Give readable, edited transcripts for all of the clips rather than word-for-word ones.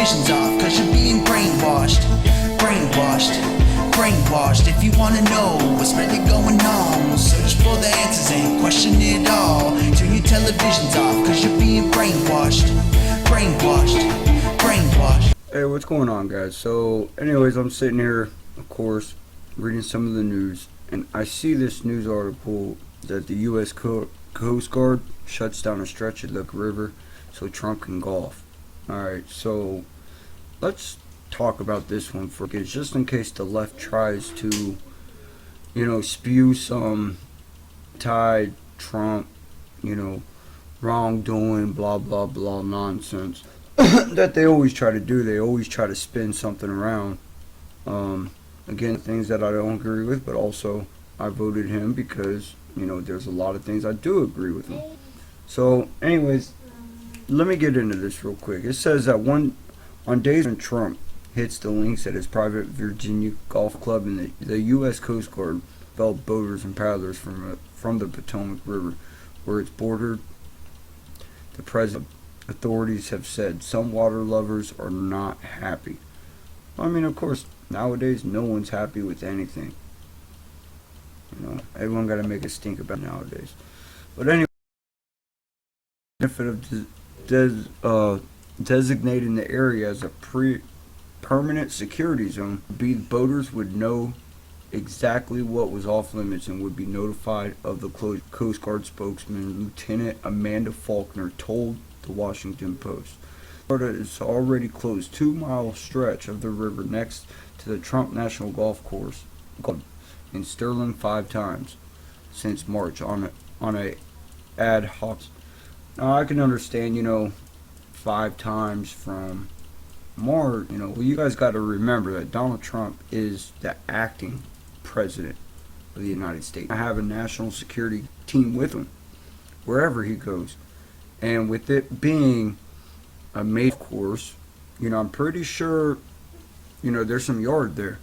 visions off, cause you're being brainwashed. Brainwashed, brainwashed. If you wanna know what's really going on, search for the answers and question it all. Turn your televisions off, cause you're being brainwashed. Brainwashed, brainwashed. Hey, what's going on, guys? So anyways, I'm sitting here, of course, reading some of the news, and I see this news article that the U.S. Coast Guard shuts down a stretch of the river so Trump can golf. Alright, so let's talk about this one for just in case the left tries to, spew some Trump, wrongdoing, blah blah blah nonsense that they always try to do. They always try to spin something around. Again, things that I don't agree with, but also I voted him because, there's a lot of things I do agree with him. So, anyways, let me get into this real quick. It says that on days when Trump hits the links at his private Virginia golf club, and the U.S. Coast Guard developed boaters and paddlers from the Potomac River, where it's bordered. The president authorities have said some water lovers are not happy. I mean, of course, nowadays no one's happy with anything. Everyone got to make a stink about it nowadays. But anyway, the benefit of designating the area as a permanent security zone would be the boaters would know exactly what was off limits and would be notified of. The Coast Guard spokesman, Lieutenant Amanda Faulkner, told the Washington Post. Florida has already closed 2-mile stretch of the river next to the Trump National Golf Course in Sterling 5 times since March on a ad hoc. Now I can understand, 5 times from March. Well, you guys got to remember that Donald Trump is the acting president of the United States. I have a national security team with him wherever he goes, and with it being a main course, I'm pretty sure, there's some yard there.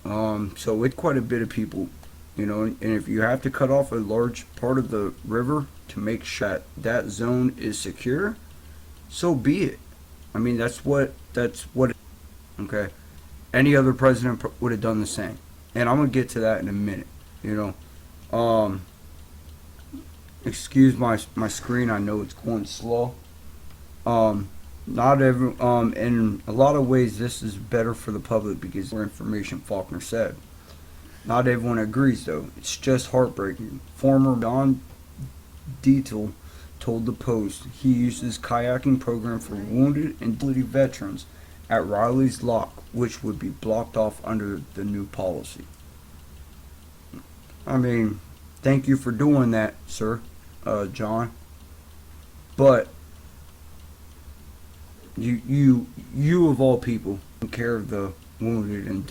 So it's quite a bit of people, and if you have to cut off a large part of the river to make sure that zone is secure, so be it. I mean, that's what okay. Any other president would have done the same. And I'm going to get to that in a minute, excuse my screen. I know it's going slow. Not every in a lot of ways this is better for the public because more information, Faulkner said. Not everyone agrees though. It's just heartbreaking. Former Don Dietel told the Post he used his kayaking program for wounded and disability veterans at Riley's Lock, which would be blocked off under the new policy. I mean, thank you for doing that, sir, John. But you of all people take care of the wounded and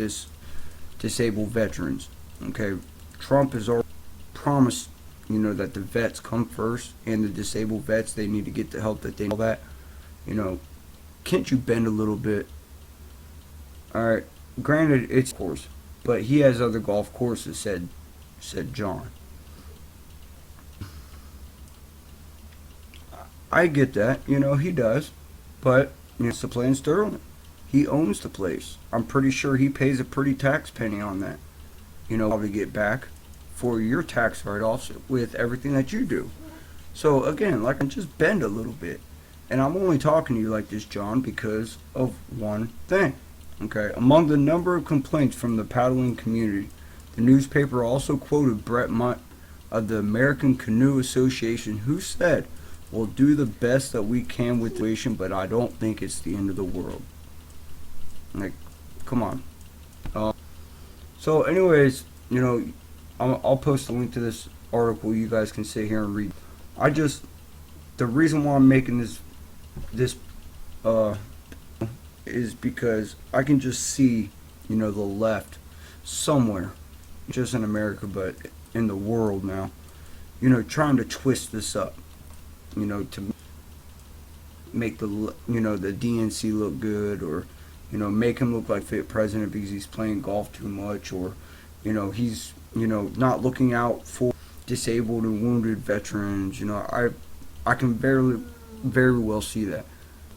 disabled veterans. Okay, Trump has already promised, that the vets come first, and the disabled vets, they need to get the help that they need. All that, can't you bend a little bit? All right, granted it's course, but he has other golf courses, said John. I get that, he does. But it's a play in Sterling. He owns the place. I'm pretty sure he pays a pretty tax penny on that. Probably get back for your tax write-offs with everything that you do. So again, I'm just bend a little bit. And I'm only talking to you like this, John, because of one thing. Okay, among the number of complaints from the paddling community, the newspaper also quoted Brett Mutt of the American Canoe Association, who said, "We'll do the best that we can with the situation, but I don't think it's the end of the world." Like, come on. So anyways, I'll post a link to this article. You guys can sit here and read. The reason why I'm making this is because I can just see, the left somewhere, just in America, but in the world now, trying to twist this up, to make the DNC look good, or make him look like fit president because he's playing golf too much, or he's not looking out for disabled and wounded veterans. I can very well see that.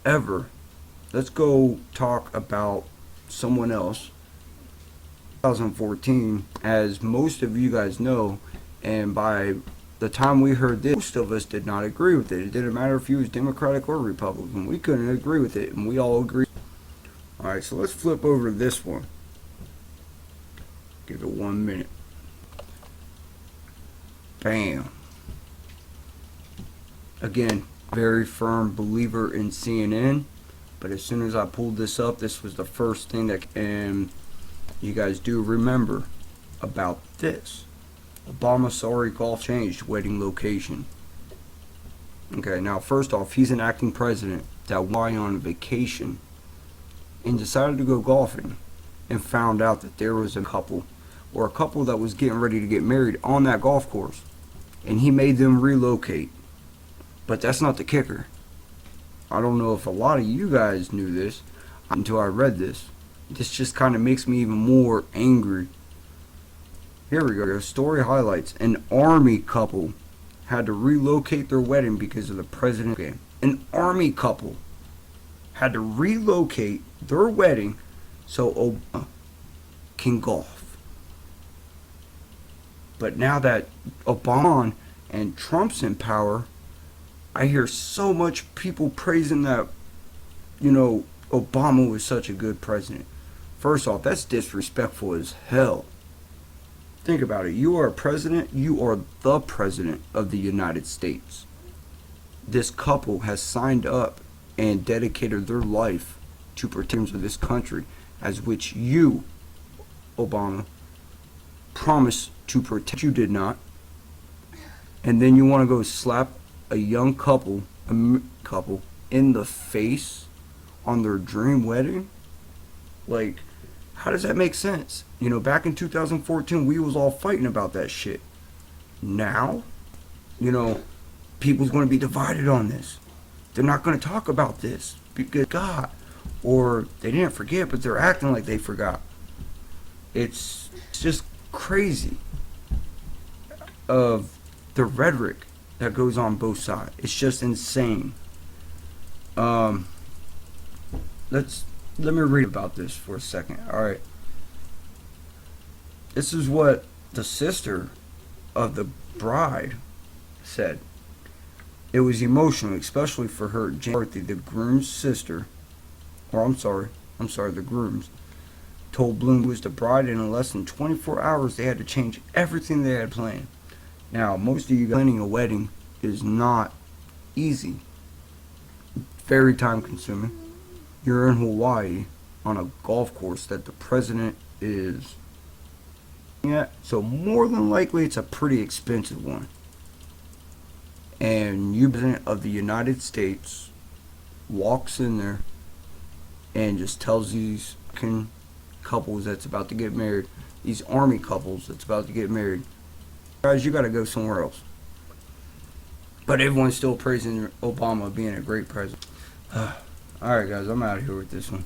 Ever, let's go talk about someone else. 2014, as most of you guys know, and by the time we heard this, most of us did not agree with it. It didn't matter if he was Democratic or Republican. We couldn't agree with it, and we all agreed. Alright, so let's flip over to this one. Give it 1 minute. Bam. Again, very firm believer in CNN, but as soon as I pulled this up, this was the first thing that, and you guys do remember about this. Obama sorry golf changed wedding location. Okay, now first off, he's an acting president that went on vacation and decided to go golfing and found out that there was a couple that was getting ready to get married on that golf course, and he made them relocate. But that's not the kicker. I don't know if a lot of you guys knew this until I read this. This just kind of makes me even more angry. Here we go. The story highlights an army couple had to relocate their wedding because of the president game. An army couple had to relocate their wedding so Obama can golf. But now that Obama and Trump's in power, I hear so much people praising that, Obama was such a good president. First off, that's disrespectful as hell. Think about it. You are a president. You are the president of the United States. This couple has signed up and dedicated their life to protect of this country, as which you, Obama, promised to protect. You did not. And then you want to go slap a young couple in the face on their dream wedding? Like, how does that make sense? Back in 2014, we was all fighting about that shit. Now, people's going to be divided on this. They're not going to talk about this because God, or they didn't forget, but they're acting like they forgot. It's just crazy of the rhetoric that goes on both sides. It's just insane. Let me read about this for a second. Alright. This is what the sister of the bride said. It was emotional, especially for her, Jane Dorothy, the groom's sister. The groom's. Told Bloom was the bride, and in less than 24 hours they had to change everything they had planned. Now, most of you guys, planning a wedding is not easy. Very time consuming. You're in Hawaii on a golf course that the president is at, so more than likely it's a pretty expensive one. And you, president of the United States, walks in there and just tells these couples that's about to get married, these army couples that's about to get married, guys, you gotta go somewhere else. But everyone's still praising Obama being a great president. Alright guys, I'm out of here with this one.